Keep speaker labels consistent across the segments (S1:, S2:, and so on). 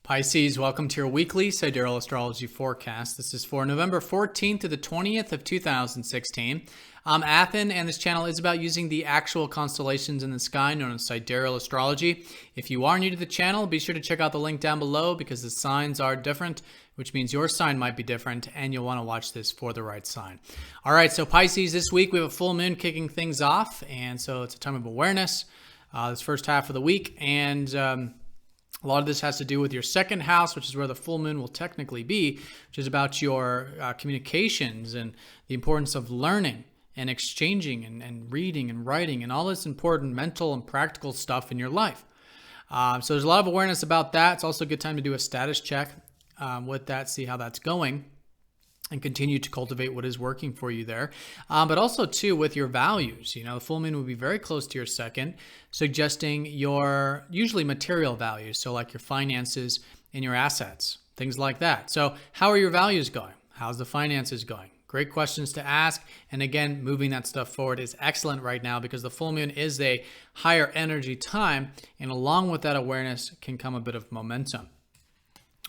S1: Pisces, welcome to your weekly Sidereal Astrology forecast. This is for November 14th to the 20th of 2016. I'm Athen, and this channel is about using the actual constellations in the sky known as Sidereal Astrology. If you are new to the channel, be sure to check out the link down below because the signs are different, which means your sign might be different, and you'll want to watch this for the right sign. All right, so Pisces, this week we have a full moon kicking things off, and so it's a time of awareness this first half of the week, and a lot of this has to do with your second house, which is where the full moon will technically be, which is about your communications and the importance of learning and exchanging and reading and writing and all this important mental and practical stuff in your life. So there's a lot of awareness about that. It's also a good time to do a status check with that, see how that's going, and continue to cultivate what is working for you there. But also, too, with your values. You know, the full moon will be very close to your second, suggesting your usually material values, so like your finances and your assets, things like that. So how are your values going? How's the finances going? Great questions to ask. And again, moving that stuff forward is excellent right now because the full moon is a higher energy time, and along with that awareness can come a bit of momentum.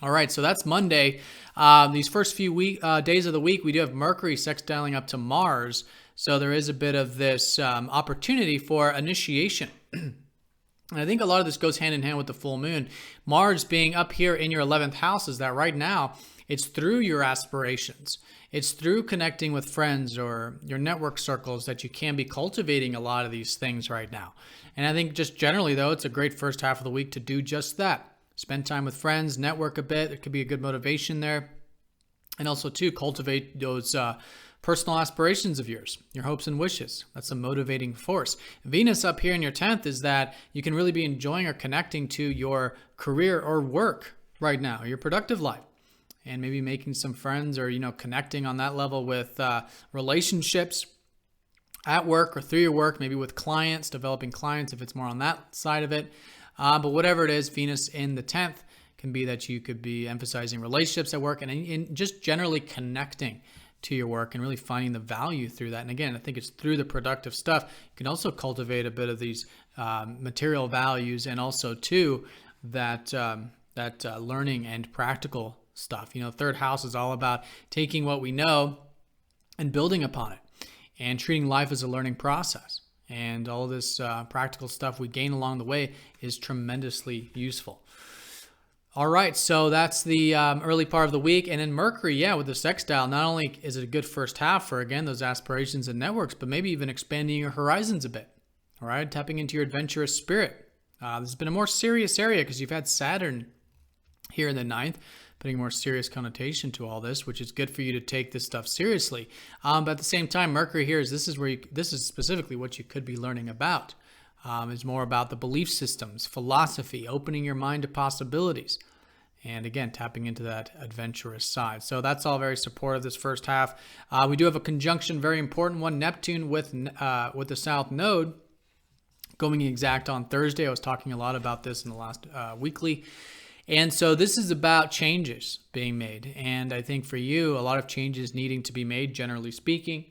S1: All right, so that's Monday. These first few days of the week, we do have Mercury sextiling up to Mars. So there is a bit of this opportunity for initiation. And I think a lot of this goes hand in hand with the full moon. Mars being up here in your 11th house is that right now, it's through your aspirations. It's through connecting with friends or your network circles that you can be cultivating a lot of these things right now. And I think just generally, though, it's a great first half of the week to do just that. Spend time with friends, network a bit. It could be a good motivation there. And also, too, cultivate those personal aspirations of yours, your hopes and wishes. That's a motivating force. Venus up here in your 10th is that you can really be enjoying or connecting to your career or work right now, your productive life. And maybe making some friends or, connecting on that level with relationships at work or through your work, maybe with clients, developing clients if it's more on that side of it. But whatever it is, Venus in the 10th can be that you could be emphasizing relationships at work and just generally connecting to your work and really finding the value through that. And again, I think it's through the productive stuff. You can also cultivate a bit of these material values and also, too, that learning and practical stuff. Third house is all about taking what we know and building upon it and treating life as a learning process. And all this practical stuff we gain along the way is tremendously useful. All right, so that's the early part of the week. And then Mercury, with the sextile, not only is it a good first half for, again, those aspirations and networks, but maybe even expanding your horizons a bit. All right, tapping into your adventurous spirit. This has been a more serious area because you've had Saturn here in the 9th, putting a more serious connotation to all this, which is good for you to take this stuff seriously. But at the same time, Mercury here this is specifically what you could be learning about. It's more about the belief systems, philosophy, opening your mind to possibilities, and again, tapping into that adventurous side. So that's all very supportive this first half. We do have a conjunction, very important one, Neptune with the South Node going exact on Thursday. I was talking a lot about this in the last weekly. And so this is about changes being made. And I think for you, a lot of changes needing to be made, generally speaking,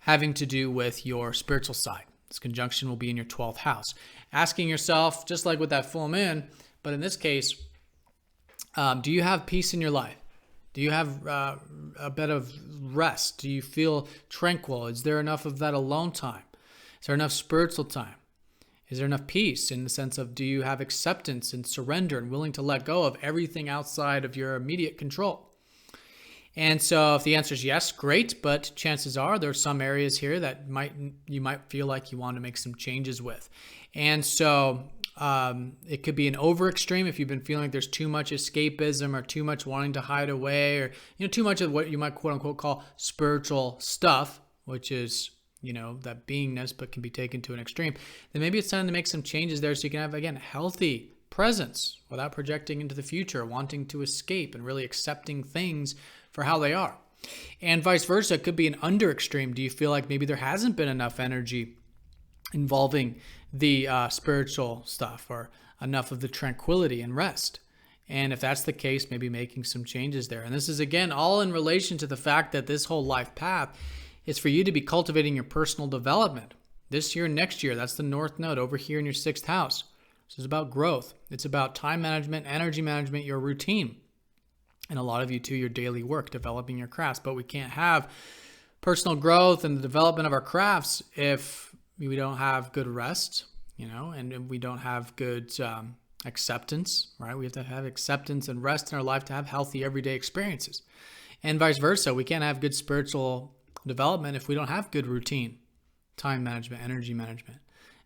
S1: having to do with your spiritual side. This conjunction will be in your 12th house. Asking yourself, just like with that full moon, but in this case, do you have peace in your life? Do you have a bit of rest? Do you feel tranquil? Is there enough of that alone time? Is there enough spiritual time? Is there enough peace in the sense of do you have acceptance and surrender and willing to let go of everything outside of your immediate control? And so if the answer is yes, great, but chances are there are some areas here that you might feel like you want to make some changes with. And so it could be an over extreme if you've been feeling like there's too much escapism or too much wanting to hide away or too much of what you might quote unquote call spiritual stuff, which is that beingness, but can be taken to an extreme, then maybe it's time to make some changes there so you can have, again, healthy presence without projecting into the future, wanting to escape and really accepting things for how they are. And vice versa, it could be an under extreme. Do you feel like maybe there hasn't been enough energy involving the spiritual stuff or enough of the tranquility and rest? And if that's the case, maybe making some changes there. And this is, again, all in relation to the fact that this whole life path is for you to be cultivating your personal development this year and next year. That's the North Node over here in your 6th house. This is about growth. It's about time management, energy management, your routine. And a lot of you too, your daily work, developing your crafts. But we can't have personal growth and the development of our crafts if we don't have good rest, and we don't have good acceptance, right? We have to have acceptance and rest in our life to have healthy everyday experiences. And vice versa. We can't have good spiritual development if we don't have good routine, time management, energy management.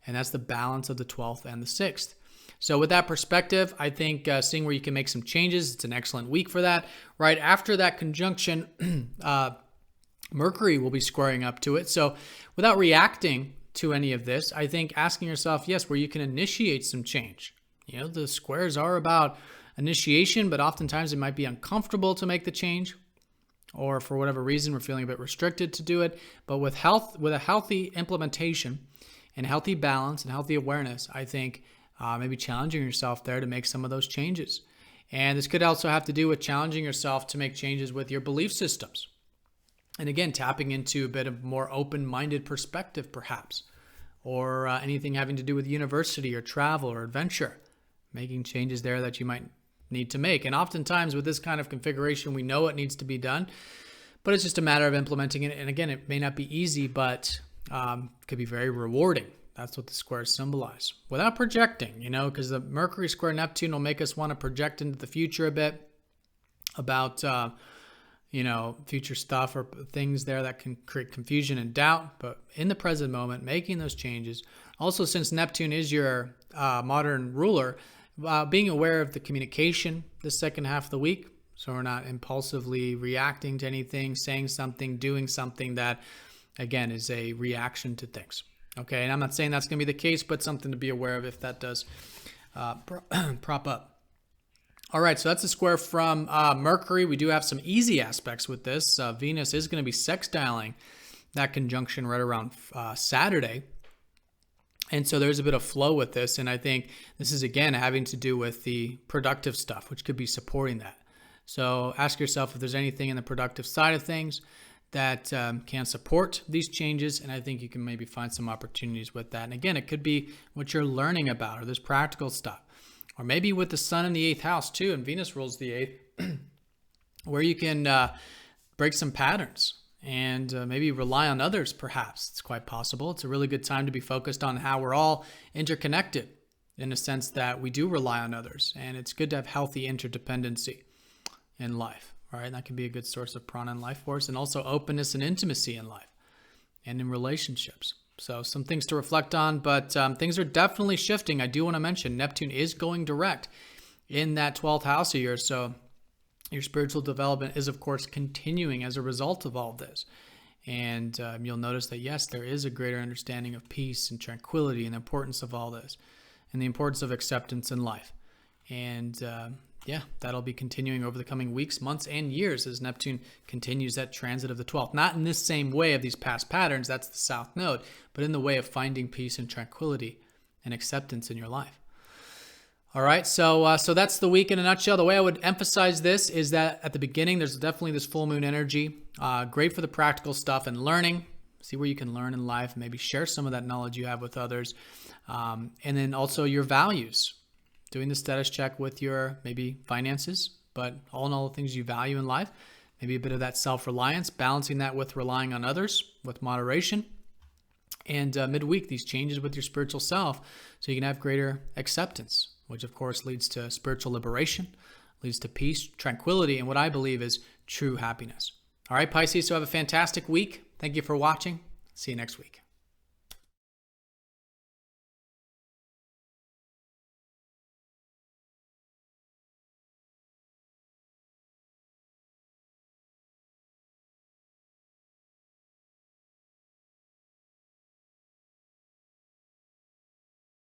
S1: And that's the balance of the 12th and the 6th. So with that perspective, I think seeing where you can make some changes, it's an excellent week for that. Right after that conjunction, Mercury will be squaring up to it. So without reacting to any of this, I think asking yourself, yes, where you can initiate some change. The squares are about initiation, but oftentimes it might be uncomfortable to make the change, or for whatever reason, we're feeling a bit restricted to do it. But with a healthy implementation and healthy balance and healthy awareness, I think maybe challenging yourself there to make some of those changes. And this could also have to do with challenging yourself to make changes with your belief systems. And again, tapping into a bit of more open-minded perspective, perhaps, or anything having to do with university or travel or adventure, making changes there that you might need to make. And oftentimes with this kind of configuration, we know it needs to be done, but it's just a matter of implementing it. And again, it may not be easy, but could be very rewarding. That's what the squares symbolize. Without projecting, because the Mercury square Neptune will make us want to project into the future a bit about, future stuff or things there that can create confusion and doubt. But in the present moment, making those changes. Also, since Neptune is your modern ruler, being aware of the communication the second half of the week. So we're not impulsively reacting to anything, saying something, doing something that, again, is a reaction to things. Okay, and I'm not saying that's going to be the case, but something to be aware of if that does prop up. All right, so that's a square from Mercury. We do have some easy aspects with this. Venus is going to be sextiling that conjunction right around Saturday. And so there's a bit of flow with this. And I think this is, again, having to do with the productive stuff, which could be supporting that. So ask yourself if there's anything in the productive side of things that can support these changes. And I think you can maybe find some opportunities with that. And again, it could be what you're learning about, or this practical stuff. Or maybe with the sun in the 8th house too, and Venus rules the 8th, where you can break some patterns and maybe rely on others, perhaps. It's quite possible. It's a really good time to be focused on how we're all interconnected in a sense that we do rely on others. And it's good to have healthy interdependency in life, all right? And that can be a good source of prana and life force, and also openness and intimacy in life and in relationships. So some things to reflect on, but things are definitely shifting. I do want to mention Neptune is going direct in that 12th house of yours. So your spiritual development is, of course, continuing as a result of all of this. And you'll notice that, yes, there is a greater understanding of peace and tranquility and the importance of all this and the importance of acceptance in life. And that'll be continuing over the coming weeks, months, and years as Neptune continues that transit of the 12th. Not in this same way of these past patterns, that's the south node, but in the way of finding peace and tranquility and acceptance in your life. All right, so that's the week in a nutshell. The way I would emphasize this is that at the beginning, there's definitely this full moon energy. Great for the practical stuff and learning. See where you can learn in life, maybe share some of that knowledge you have with others. And then also your values. Doing the status check with your maybe finances, but all in all the things you value in life, maybe a bit of that self-reliance, balancing that with relying on others with moderation. And midweek, these changes with your spiritual self so you can have greater acceptance, which of course leads to spiritual liberation, leads to peace, tranquility, and what I believe is true happiness. All right, Pisces, so have a fantastic week. Thank you for watching. See you next week.